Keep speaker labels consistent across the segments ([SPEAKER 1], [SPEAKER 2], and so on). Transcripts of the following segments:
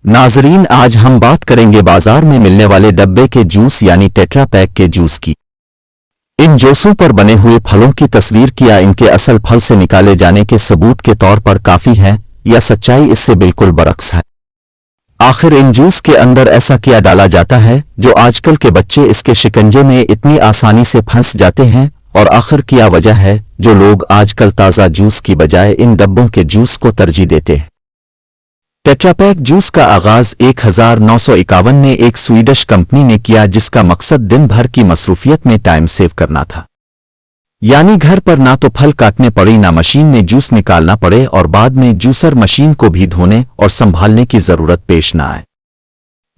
[SPEAKER 1] नाजरीन, आज हम बात करेंगे बाजार में मिलने वाले डब्बे के जूस यानी टेट्रा पैक के जूस की। इन जूसों पर बने हुए फलों की तस्वीर क्या इनके असल फल से निकाले जाने के सबूत के तौर पर काफी है या सच्चाई इससे बिल्कुल बरक्स है? आखिर इन जूस के अंदर ऐसा क्या डाला जाता है जो आजकल के बच्चे इसके शिकंजे में इतनी आसानी से फंस जाते हैं, और आखिर क्या वजह है जो लोग आजकल ताज़ा जूस की बजाय इन डब्बों के जूस को तरजीह देते हैं? टेट्रापैक जूस का आगाज 1951 में एक स्वीडिश कंपनी ने किया, जिसका मकसद दिन भर की मसरूफियत में टाइम सेव करना था। यानी घर पर ना तो फल काटने पड़े, ना मशीन में जूस निकालना पड़े, और बाद में जूसर मशीन को भी धोने और संभालने की जरूरत पेश ना आए।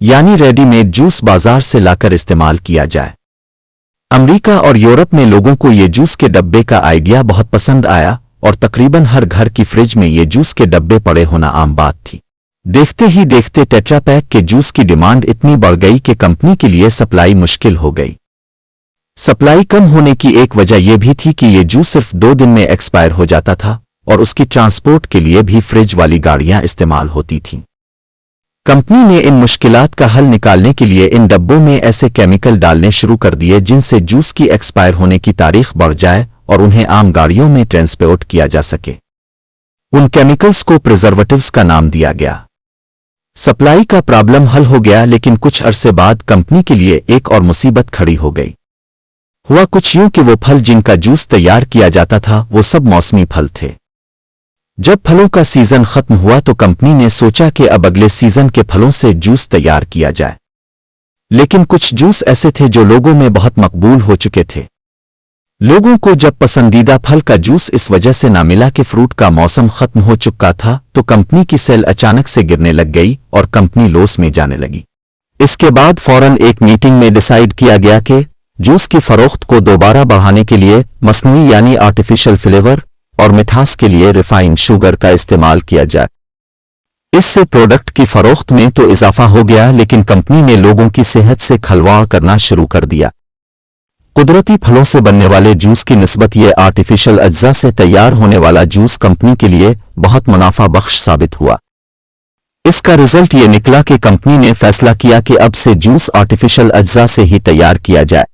[SPEAKER 1] यानी रेडीमेड जूस बाजार से लाकर इस्तेमाल किया जाए। अमेरिका और यूरोप में लोगों को ये जूस के डब्बे का आइडिया बहुत पसंद आया और तकरीबन हर घर की फ्रिज में ये जूस के डब्बे पड़े होना आम बात थी। देखते ही देखते टेट्रापैक के जूस की डिमांड इतनी बढ़ गई कि कंपनी के लिए सप्लाई मुश्किल हो गई। सप्लाई कम होने की एक वजह यह भी थी कि ये जूस सिर्फ 2 दिन में एक्सपायर हो जाता था और उसकी ट्रांसपोर्ट के लिए भी फ्रिज वाली गाड़ियां इस्तेमाल होती थीं। कंपनी ने इन मुश्किलात का हल निकालने के लिए इन डब्बों में ऐसे केमिकल डालने शुरू कर दिए जिनसे जूस की एक्सपायर होने की तारीख बढ़ जाए और उन्हें आम गाड़ियों में ट्रांसपोर्ट किया जा सके। उन केमिकल्स को प्रिजर्वेटिव्स का नाम दिया गया। सप्लाई का प्रॉब्लम हल हो गया, लेकिन कुछ अरसे बाद कंपनी के लिए एक और मुसीबत खड़ी हो गई। हुआ कुछ यूं कि वो फल जिनका जूस तैयार किया जाता था वो सब मौसमी फल थे। जब फलों का सीजन खत्म हुआ तो कंपनी ने सोचा कि अब अगले सीजन के फलों से जूस तैयार किया जाए। लेकिन कुछ जूस ऐसे थे जो लोगों में बहुत मकबूल हो चुके थे। लोगों को जब पसंदीदा फल का जूस इस वजह से ना मिला कि फ्रूट का मौसम खत्म हो चुका था, तो कंपनी की सेल अचानक से गिरने लग गई और कंपनी लॉस में जाने लगी। इसके बाद फौरन एक मीटिंग में डिसाइड किया गया कि जूस की फरोख्त को दोबारा बढ़ाने के लिए मसनूई यानी आर्टिफिशियल फ्लेवर और मिठास के लिए रिफाइंड शुगर का इस्तेमाल किया जाए। इससे प्रोडक्ट की फरोख्त में तो इजाफा हो गया, लेकिन कंपनी ने लोगों की सेहत से खिलवाड़ करना शुरू कर दिया। कुदरती फलों से बनने वाले जूस की निस्बत ये आर्टिफिशियल अज्जा से तैयार होने वाला जूस कंपनी के लिए बहुत मुनाफा बख्श साबित हुआ। इसका रिजल्ट ये निकला कि कंपनी ने फैसला किया कि अब से जूस आर्टिफिशियल अज्जा से ही तैयार किया जाए।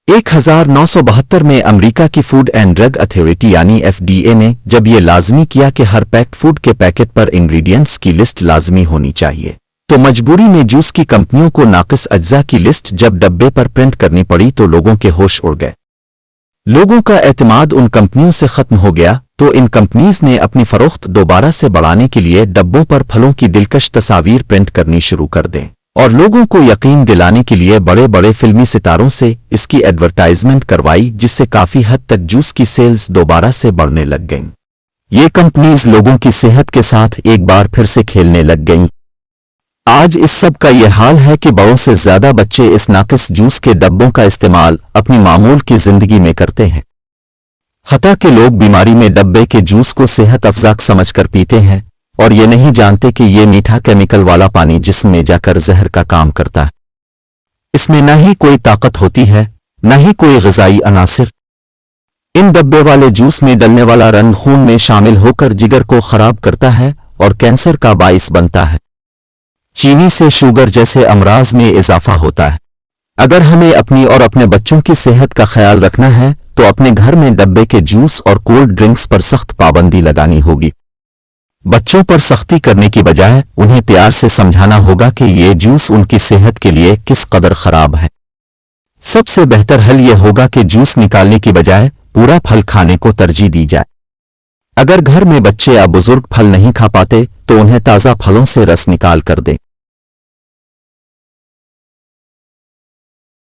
[SPEAKER 1] 1972 में अमेरिका की फूड एंड ड्रग अथॉरिटी यानी FDA ने जब ये लाजमी किया कि हर पैक्ड फूड के पैकेट पर इंग्रेडिएंट्स की लिस्ट लाजमी होनी चाहिए, तो मजबूरी में जूस की कंपनियों को नाकिस अज्जा की लिस्ट जब डब्बे पर प्रिंट करनी पड़ी तो लोगों के होश उड़ गए। लोगों का एतमाद उन कंपनियों से खत्म हो गया, तो इन कंपनीज ने अपनी फरोख्त दोबारा से बढ़ाने के लिए डब्बों पर फलों की दिलकश तस्वीर प्रिंट करनी शुरू कर दें और लोगों को यकीन दिलाने के लिए बड़े बड़े फिल्मी सितारों से इसकी एडवर्टाइजमेंट करवाई, जिससे काफी हद तक जूस की सेल्स दोबारा से बढ़ने लग गईं। ये कंपनीज लोगों की सेहत के साथ एक बार फिर से खेलने लग गईं। आज इस सब का यह हाल है कि बड़ों से ज्यादा बच्चे इस नाकिस जूस के डब्बों का इस्तेमाल अपनी मामूल की जिंदगी में करते हैं। हत्ता कि लोग बीमारी में डब्बे के जूस को सेहत अफजाक समझकर पीते हैं और ये नहीं जानते कि ये मीठा केमिकल वाला पानी जिस्म में जाकर जहर का काम करता है। इसमें न ही कोई ताकत होती है, न ही कोई ग़िज़ाई अनासिर। इन डब्बे वाले जूस में डलने वाला रंग खून में शामिल होकर जिगर को खराब करता है और कैंसर का बाइस बनता है। चीनी से शुगर जैसे अमराज में इजाफा होता है। अगर हमें अपनी और अपने बच्चों की सेहत का ख्याल रखना है तो अपने घर में डब्बे के जूस और कोल्ड ड्रिंक्स पर सख्त पाबंदी लगानी होगी। बच्चों पर सख्ती करने की बजाय उन्हें प्यार से समझाना होगा कि ये जूस उनकी सेहत के लिए किस कदर खराब है। सबसे बेहतर हल यह होगा कि जूस निकालने की बजाय पूरा फल खाने को तरजीह दी जाए। अगर घर में बच्चे या बुजुर्ग फल नहीं खा पाते तो उन्हें ताज़ा फलों से रस निकाल कर दें।